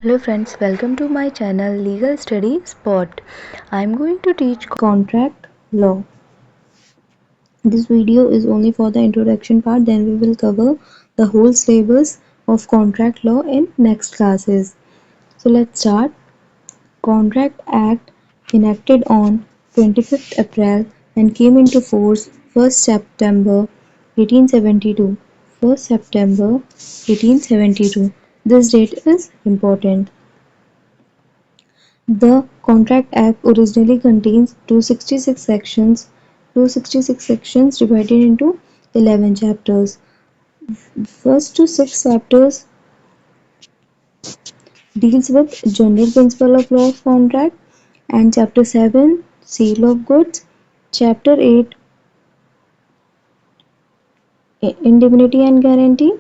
Hello friends, welcome to my channel Legal Study Spot. I am going to teach contract law. This video is only for the introduction part, then we will cover the whole syllabus of contract law in next classes. So let's start. Contract Act enacted on 25th April and came into force 1st September 1872. 1st September 1872. This date is important. The Contract Act originally contains 266 sections divided into 11 chapters. First to six chapters deals with general principle of law of contract, and chapter 7 sale of goods, chapter 8 indemnity and guarantee,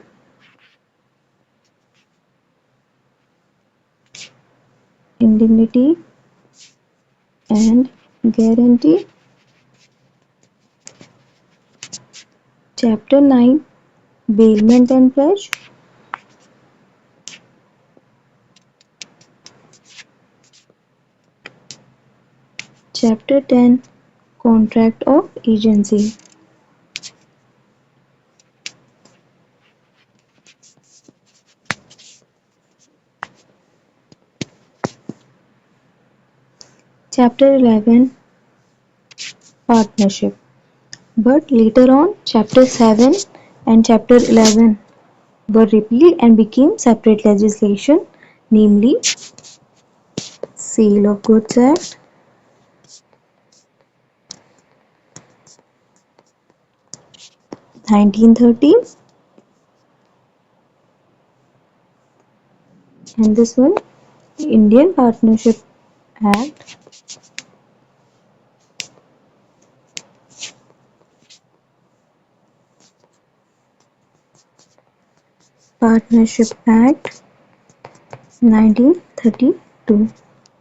indemnity and guarantee, chapter 9 bailment and pledge, chapter 10 contract of agency. Chapter 11 partnership. But later on, chapter 7 and chapter 11 were repealed and became separate legislation, namely Sale of Goods Act, 1930, and this one Indian Partnership Act, Partnership Act 1932.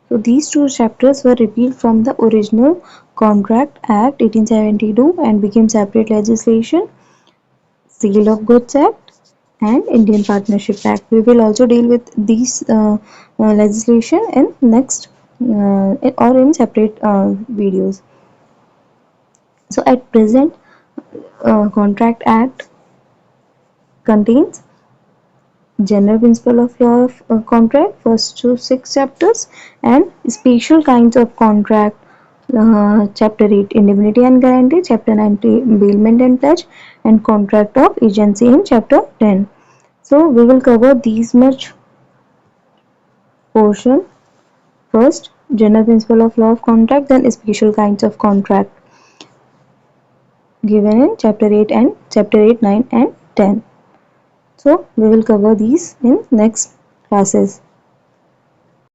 So these two chapters were repealed from the original Contract Act 1872 and became separate legislation, Sale of Goods Act and Indian Partnership Act. We will also deal with these legislation in next or in separate videos. So at present, Contract Act contains general principle of law of contract, first to six chapters, and special kinds of contract, chapter 8 indemnity and guarantee, chapter 9 bailment and pledge, and contract of agency in chapter 10. So we will cover these much portion. First, general principle of law of contract, then special kinds of contract given in chapter 8 and chapter 8, 9 and 10. So we will cover these in next classes.